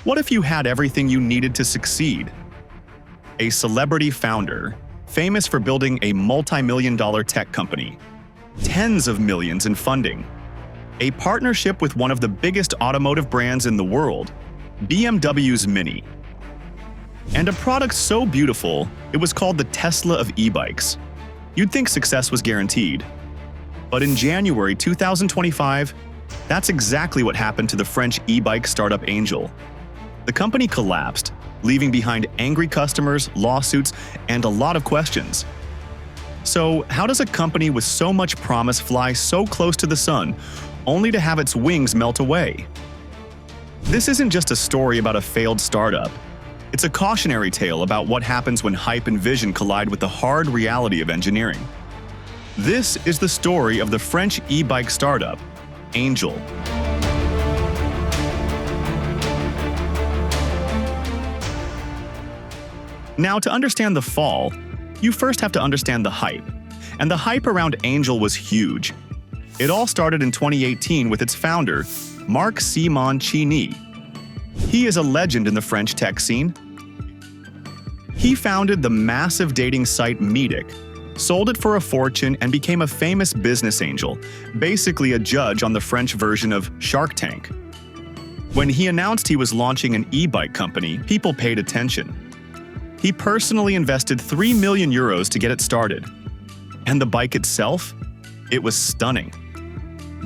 What if you had everything you needed to succeed? A celebrity founder, famous for building a multi-million-dollar tech company, tens of millions in funding, a partnership with one of the biggest automotive brands in the world, BMW's Mini, and a product so beautiful it was called the Tesla of e-bikes. You'd think success was guaranteed. But in January 2025, that's exactly what happened to the French e-bike startup Angell. The company collapsed, leaving behind angry customers, lawsuits, and a lot of questions. So, how does a company with so much promise fly so close to the sun, only to have its wings melt away? This isn't just a story about a failed startup. It's a cautionary tale about what happens when hype and vision collide with the hard reality of engineering. This is the story of the French e-bike startup, Angell. Now, to understand the fall, you first have to understand the hype. And the hype around Angell was huge. It all started in 2018 with its founder, Marc Simoncini. He is a legend in the French tech scene. He founded the massive dating site Meetic, sold it for a fortune, and became a famous business angel, basically a judge on the French version of Shark Tank. When he announced he was launching an e-bike company, people paid attention. He personally invested 3 million euros to get it started. And the bike itself? It was stunning.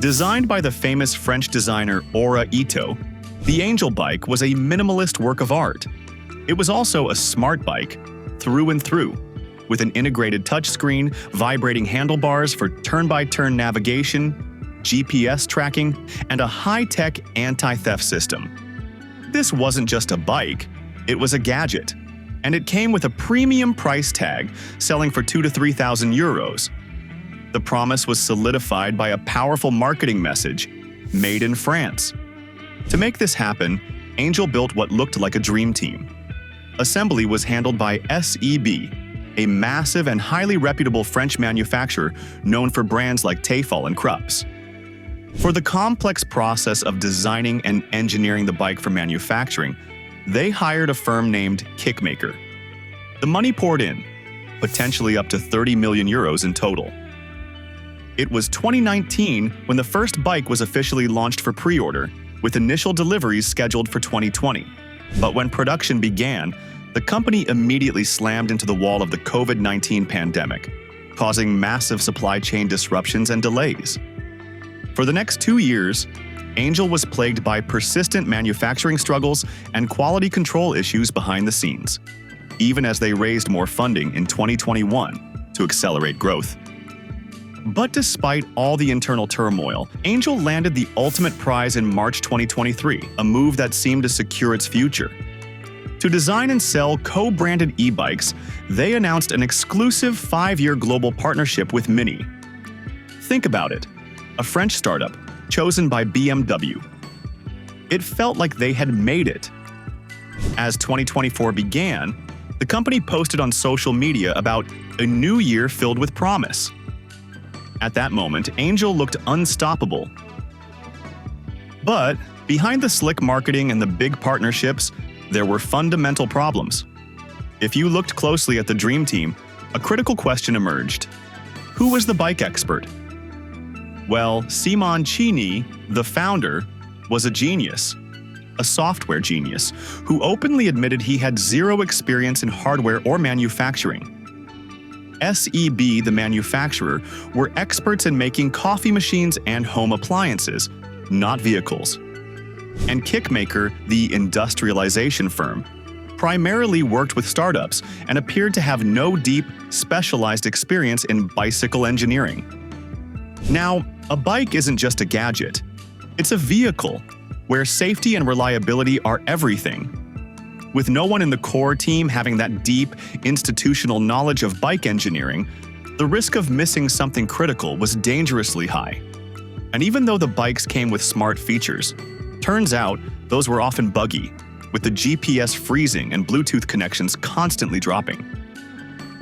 Designed by the famous French designer Aura Ito, the Angelebike was a minimalist work of art. It was also a smart bike, through and through, with an integrated touchscreen, vibrating handlebars for turn-by-turn navigation, GPS tracking, and a high-tech anti-theft system. This wasn't just a bike, it was a gadget. And it came with a premium price tag, selling for 2,000 to 3,000 euros. The promise was solidified by a powerful marketing message, made in France. To make this happen, Angell built what looked like a dream team. Assembly was handled by SEB, a massive and highly reputable French manufacturer known for brands like Tefal and Krups. For the complex process of designing and engineering the bike for manufacturing, they hired a firm named Kickmaker. The money poured in, potentially up to 30 million euros in total. It was 2019 when the first bike was officially launched for pre-order, with initial deliveries scheduled for 2020. But when production began, the company immediately slammed into the wall of the COVID-19 pandemic, causing massive supply chain disruptions and delays. For the next 2 years, Angell was plagued by persistent manufacturing struggles and quality control issues behind the scenes, even as they raised more funding in 2021 to accelerate growth. But despite all the internal turmoil, Angell landed the ultimate prize in March 2023, a move that seemed to secure its future. To design and sell co-branded e-bikes, they announced an exclusive 5-year global partnership with Mini. Think about it, a French startup, chosen by BMW. It felt like they had made it. As 2024 began, the company posted on social media about a new year filled with promise. At that moment, Angell looked unstoppable. But behind the slick marketing and the big partnerships, there were fundamental problems. If you looked closely at the dream team, a critical question emerged. Who was the bike expert? Well, Simoncini, the founder, was a genius, a software genius, who openly admitted he had zero experience in hardware or manufacturing. SEB, the manufacturer, were experts in making coffee machines and home appliances, not vehicles. And Kickmaker, the industrialization firm, primarily worked with startups and appeared to have no deep, specialized experience in bicycle engineering. Now, a bike isn't just a gadget. It's a vehicle, where safety and reliability are everything. With no one in the core team having that deep, institutional knowledge of bike engineering, the risk of missing something critical was dangerously high. And even though the bikes came with smart features, turns out those were often buggy, with the GPS freezing and Bluetooth connections constantly dropping.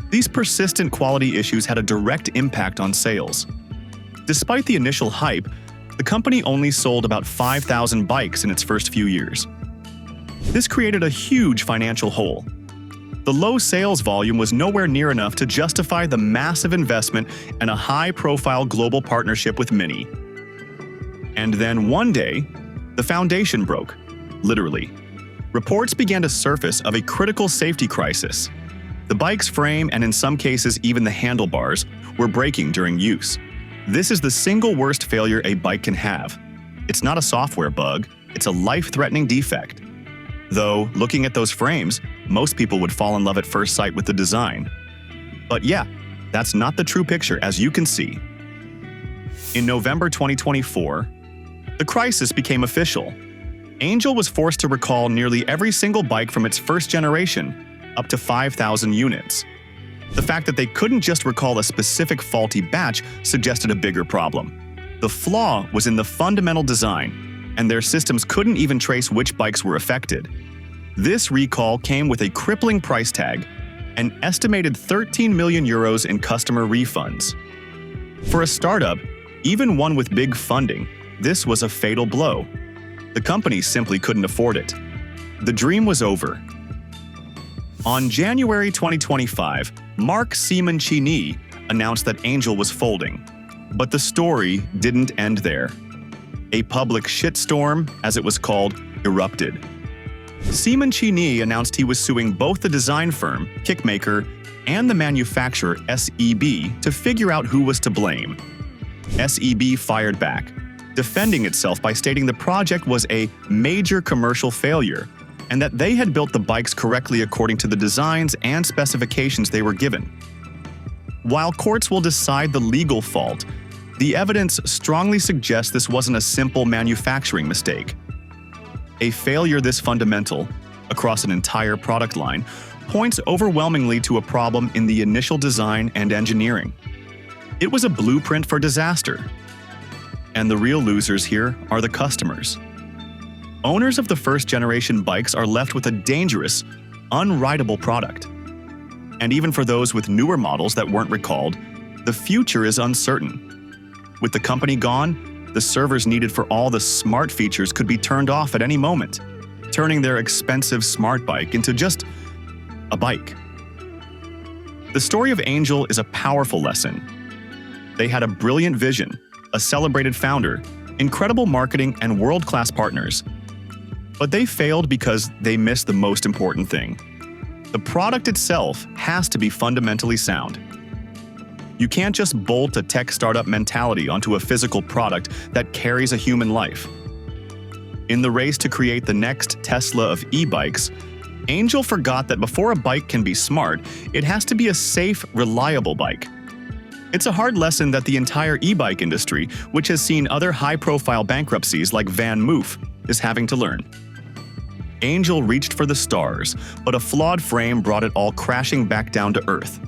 These persistent quality issues had a direct impact on sales. Despite the initial hype, the company only sold about 5,000 bikes in its first few years. This created a huge financial hole. The low sales volume was nowhere near enough to justify the massive investment and a high-profile global partnership with Mini. And then one day, the foundation broke, literally. Reports began to surface of a critical safety crisis. The bike's frame, and in some cases even the handlebars, were breaking during use. This is the single worst failure a bike can have. It's not a software bug, it's a life-threatening defect. Though, looking at those frames, most people would fall in love at first sight with the design. But yeah, that's not the true picture, as you can see. In November 2024, the crisis became official. Angell was forced to recall nearly every single bike from its first generation, up to 5,000 units. The fact that they couldn't just recall a specific faulty batch suggested a bigger problem. The flaw was in the fundamental design, and their systems couldn't even trace which bikes were affected. This recall came with a crippling price tag, an estimated 13 million euros in customer refunds. For a startup, even one with big funding, this was a fatal blow. The company simply couldn't afford it. The dream was over. On January 2025, Marc Simoncini announced that Angell was folding. But the story didn't end there. A public shitstorm, as it was called, erupted. Simoncini announced he was suing both the design firm, Kickmaker, and the manufacturer, SEB, to figure out who was to blame. SEB fired back, defending itself by stating the project was a major commercial failure and that they had built the bikes correctly according to the designs and specifications they were given. While courts will decide the legal fault, the evidence strongly suggests this wasn't a simple manufacturing mistake. A failure this fundamental, across an entire product line, points overwhelmingly to a problem in the initial design and engineering. It was a blueprint for disaster. And the real losers here are the customers. Owners of the first-generation bikes are left with a dangerous, unrideable product. And even for those with newer models that weren't recalled, the future is uncertain. With the company gone, the servers needed for all the smart features could be turned off at any moment, turning their expensive smart bike into just a bike. The story of Angell is a powerful lesson. They had a brilliant vision, a celebrated founder, incredible marketing, and world-class partners. But they failed because they missed the most important thing. The product itself has to be fundamentally sound. You can't just bolt a tech startup mentality onto a physical product that carries a human life. In the race to create the next Tesla of e-bikes, Angell forgot that before a bike can be smart, it has to be a safe, reliable bike. It's a hard lesson that the entire e-bike industry, which has seen other high-profile bankruptcies like Van Moof, is having to learn. Angell reached for the stars, but a flawed frame brought it all crashing back down to earth.